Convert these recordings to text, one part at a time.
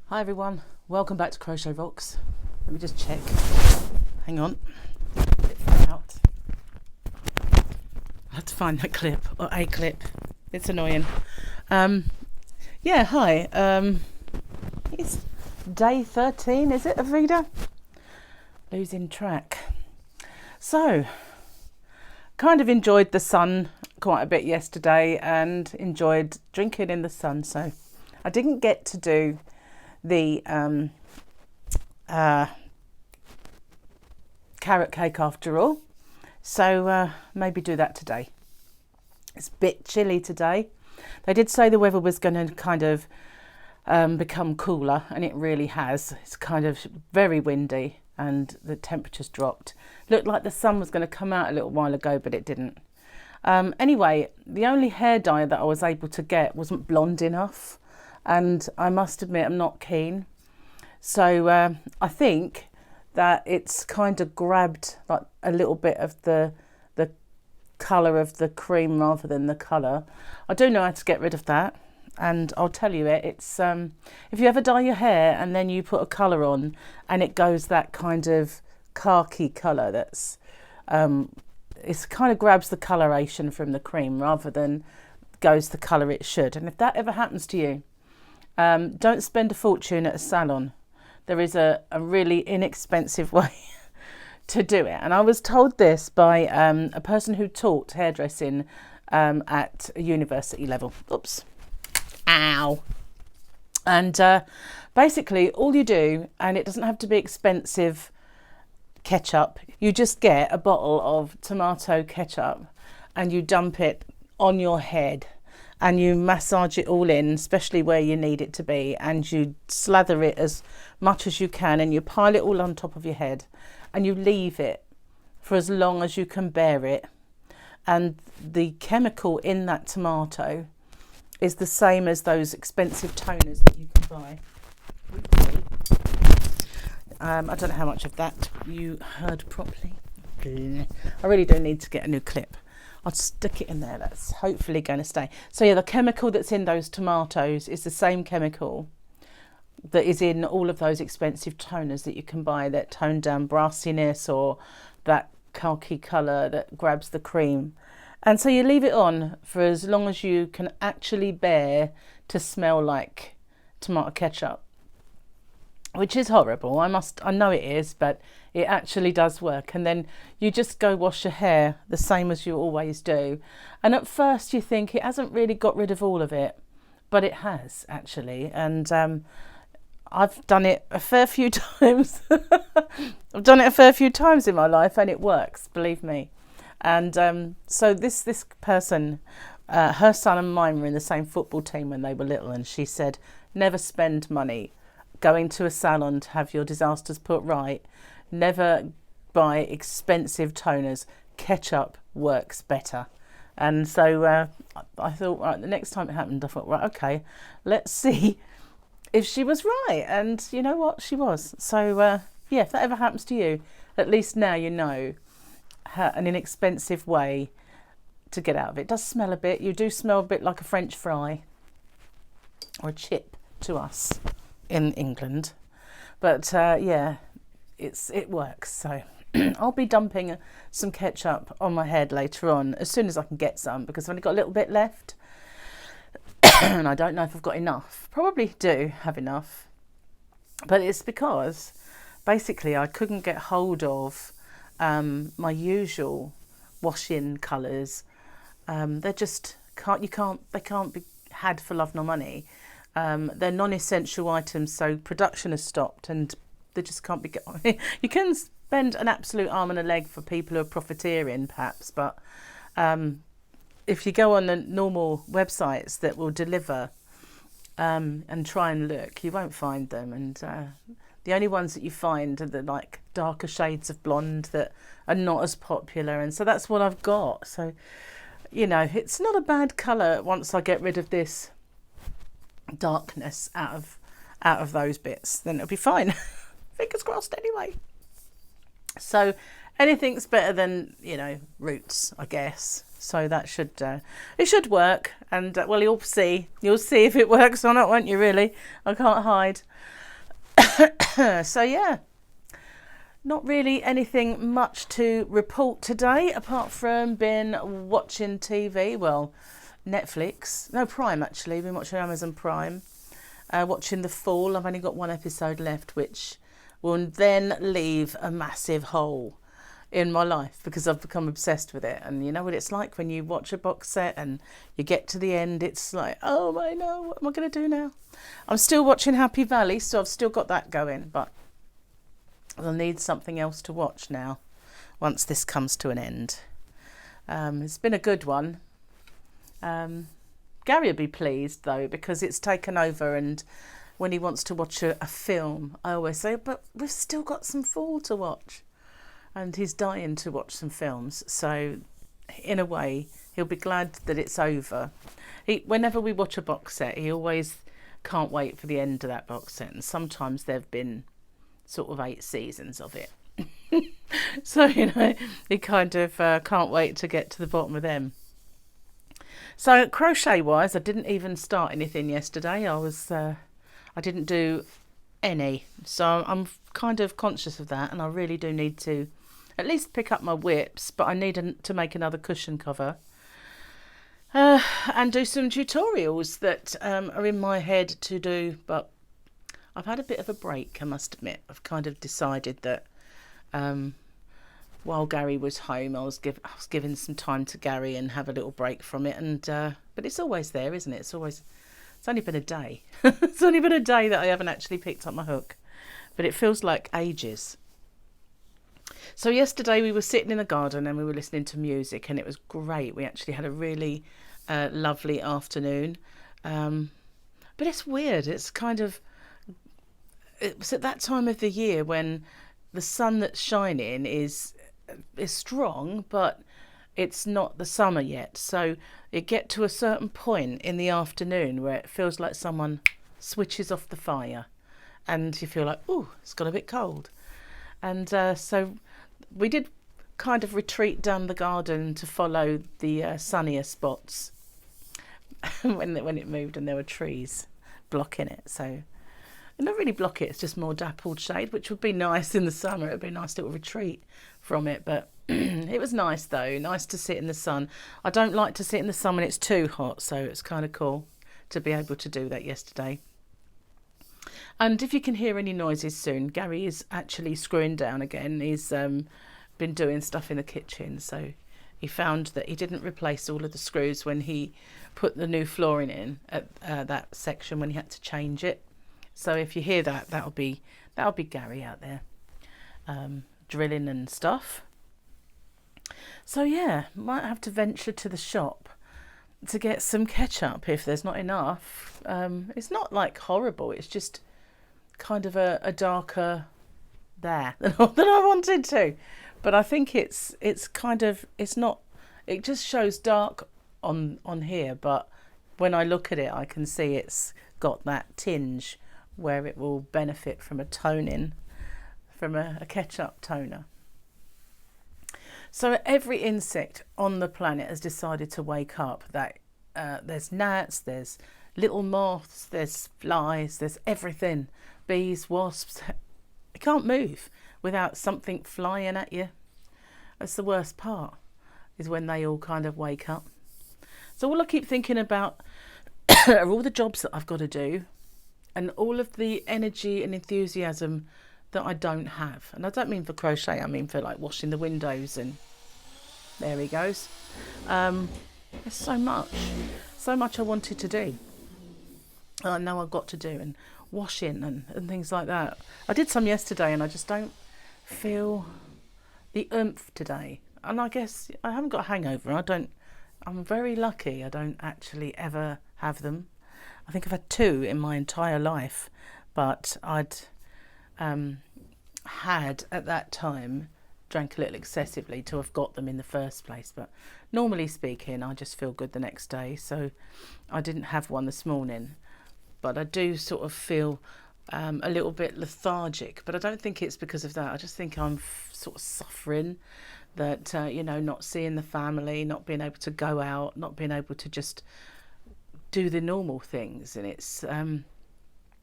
Hi everyone, welcome back to Crochet Rocks. Let me just check. Hang on. It fell out. I have to find that clip, or a clip. It's annoying. Yeah, hi. It's day 13, is it, of Veda? Losing track. So, kind of enjoyed the sun quite a bit yesterday and enjoyed drinking in the sun. So, I didn't get to do the carrot cake after all, so maybe do that today. It's a bit chilly today. They did say the weather was going to kind of become cooler, and it really has. It's kind of very windy and the temperature's dropped. Looked like the sun was going to come out a little while ago, but it didn't. Anyway, the only hair dye that I was able to get wasn't blonde enough, and I must admit I'm not keen. So I think that it's kind of grabbed like a little bit of the colour of the cream rather than the colour. I do know how to get rid of that, and I'll tell you it. It's if you ever dye your hair and then you put a colour on and it goes that kind of khaki colour, that's it kind of grabs the coloration from the cream rather than goes the colour it should. And if that ever happens to you, don't spend a fortune at a salon. There is a really inexpensive way to do it. And I was told this by a person who taught hairdressing at a university level. Oops. Ow. And basically all you do, and it doesn't have to be expensive ketchup, you just get a bottle of tomato ketchup and you dump it on your head. And you massage it all in, especially where you need it to be, and you slather it as much as you can, and you pile it all on top of your head, and you leave it for as long as you can bear it. And the chemical in that tomato is the same as those expensive toners that you can buy. I don't know how much of that you heard properly. I really do need to get a new clip. I'll stick it in there. That's hopefully going to stay. So yeah, the chemical that's in those tomatoes is the same chemical that is in all of those expensive toners that you can buy that tone down brassiness or that khaki colour that grabs the cream. And so you leave it on for as long as you can actually bear to smell like tomato ketchup, which is horrible. I know it is, but it actually does work. And then you just go wash your hair the same as you always do. And at first you think it hasn't really got rid of all of it, but it has actually. And I've done it a fair few times. I've done it a fair few times in my life, and it works, believe me. And so this person, her son and mine were in the same football team when they were little, and she said, never spend money going to a salon to have your disasters put right. Never buy expensive toners. Ketchup works better. And so I thought, right, the next time it happened, I thought, right, okay, let's see if she was right. And you know what? She was. So yeah, if that ever happens to you, at least now you know an inexpensive way to get out of it. It does smell a bit. You do smell a bit like a French fry or a chip to us in England, but yeah, it works. So I'll be dumping some ketchup on my head later on as soon as I can get some, because I've only got a little bit left and I don't know if I've got enough. Probably do have enough, but it's because basically I couldn't get hold of my usual wash-in colours. They can't be had for love nor money. They're non-essential items, so production has stopped and they just can't be you can spend an absolute arm and a leg for people who are profiteering perhaps, but if you go on the normal websites that will deliver and try and look, you won't find them. And the only ones that you find are the like darker shades of blonde that are not as popular, and so that's what I've got. So you know, it's not a bad colour once I get rid of this darkness out of those bits, then it'll be fine. Fingers crossed anyway. So anything's better than, you know, roots, I guess. So that should it should work, and well, you'll see if it works or not, won't you? Really, I can't hide. So yeah, not really anything much to report today, apart from been watching TV. Well, Netflix, no, Prime actually. Been watching Amazon Prime, watching The Fall. I've only got one episode left, which will then leave a massive hole in my life because I've become obsessed with it. And you know what it's like when you watch a box set and you get to the end, it's like, oh my no, what am I going to do now? I'm still watching Happy Valley, so I've still got that going, but I'll need something else to watch now once this comes to an end. It's been a good one. Gary will be pleased though, because it's taken over, and when he wants to watch a film, I always say, but we've still got some Fall to watch. And he's dying to watch some films, so in a way he'll be glad that it's over. Whenever we watch a box set, he always can't wait for the end of that box set, and sometimes there've been sort of 8 seasons of it. So you know, he kind of can't wait to get to the bottom of them. So crochet wise, I didn't even start anything yesterday. I didn't do any, so I'm kind of conscious of that, and I really do need to at least pick up my whips, but I need to make another cushion cover and do some tutorials that are in my head to do. But I've had a bit of a break, I must admit. I've kind of decided that while Gary was home, I was giving some time to Gary and have a little break from it. And but it's always there, isn't it? It's only been a day. It's only been a day that I haven't actually picked up my hook, but it feels like ages. So yesterday we were sitting in the garden and we were listening to music, and it was great. We actually had a really lovely afternoon. But it's weird. It's at that time of the year when the sun that's shining is strong, but it's not the summer yet. So it get to a certain point in the afternoon where it feels like someone switches off the fire, and you feel like, oh, it's got a bit cold. And so we did kind of retreat down the garden to follow the sunnier spots when it moved, and there were trees blocking it. So not really block it, it's just more dappled shade, which would be nice in the summer. It would be a nice little retreat from it. But it was nice though, nice to sit in the sun. I don't like to sit in the sun when it's too hot, so it's kind of cool to be able to do that yesterday. And if you can hear any noises soon, Gary is actually screwing down again. He's been doing stuff in the kitchen, so he found that he didn't replace all of the screws when he put the new flooring in at that section when he had to change it. So if you hear that, that'll be Gary out there drilling and stuff. So yeah, might have to venture to the shop to get some ketchup if there's not enough. It's not like horrible, it's just kind of a darker there than I wanted to, but I think it's not, it just shows dark on here, but when I look at it I can see it's got that tinge where it will benefit from a toning from a ketchup toner. So every insect on the planet has decided to wake up that there's gnats, there's little moths, there's flies, there's everything. Bees, wasps. You can't move without something flying at you. That's the worst part, is when they all kind of wake up. So all I keep thinking about are all the jobs that I've got to do, and all of the energy and enthusiasm that I don't have. And I don't mean for crochet, I mean for like washing the windows, and there he goes. There's so much I wanted to do. I know I've got to do, and washing and things like that. I did some yesterday and I just don't feel the oomph today. And I guess I haven't got a hangover. I'm very lucky I don't actually ever have them. I think I've had 2 in my entire life, but I'd had at that time drank a little excessively to have got them in the first place. But normally speaking, I just feel good the next day. So I didn't have one this morning. But I do sort of feel a little bit lethargic, but I don't think it's because of that. I just think I'm sort of suffering that, not seeing the family, not being able to go out, not being able to just do the normal things. And it's, when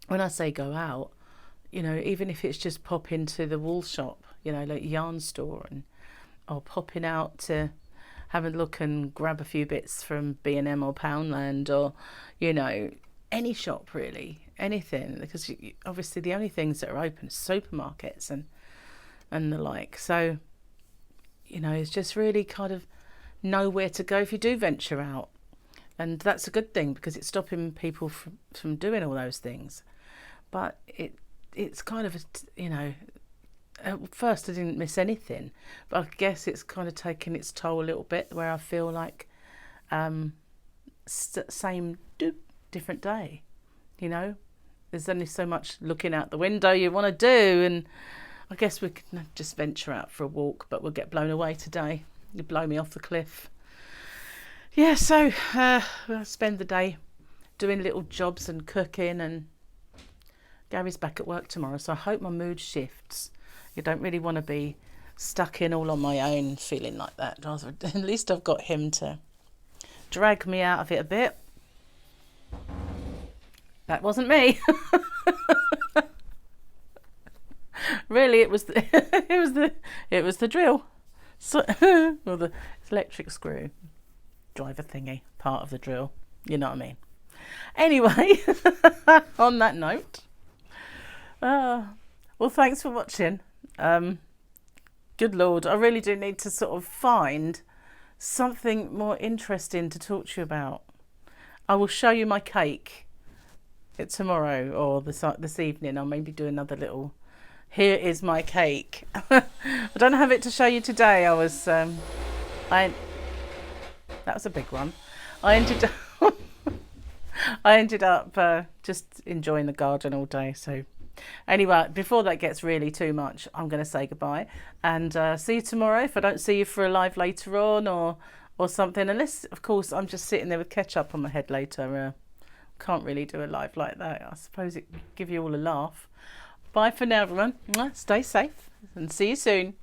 I say go out, you know, even if it's just pop into the wool shop, you know, like yarn store, and or popping out to have a look and grab a few bits from B&M or Poundland, or, you know, any shop really, anything, because obviously the only things that are open are supermarkets and the like. So, you know, it's just really kind of know where to go if you do venture out. And that's a good thing, because it's stopping people from doing all those things. But it's kind of, you know, at first I didn't miss anything, but I guess it's kind of taken its toll a little bit, where I feel like same different day, you know. There's only so much looking out the window you want to do, and I guess we can just venture out for a walk, but we'll get blown away today. You blow me off the cliff. Yeah, so I'll spend the day doing little jobs and cooking, and Gary's back at work tomorrow, so I hope my mood shifts. You don't really want to be stuck in all on my own feeling like that. At least I've got him to drag me out of it a bit. That wasn't me. Really, it was the drill. So, well, the electric screw driver thingy, part of the drill. You know what I mean. Anyway, on that note, well, thanks for watching. Good Lord, I really do need to sort of find something more interesting to talk to you about. I will show you my cake tomorrow, or this evening. I'll maybe do another little, here is my cake. I don't have it to show you today. That was a big one. I ended up just enjoying the garden all day. So anyway, before that gets really too much, I'm going to say goodbye and see you tomorrow. If I don't see you for a live later on or something, unless of course I'm just sitting there with ketchup on my head later. Can't really do a live like that. I suppose it could give you all a laugh. Bye for now, everyone. Stay safe and see you soon.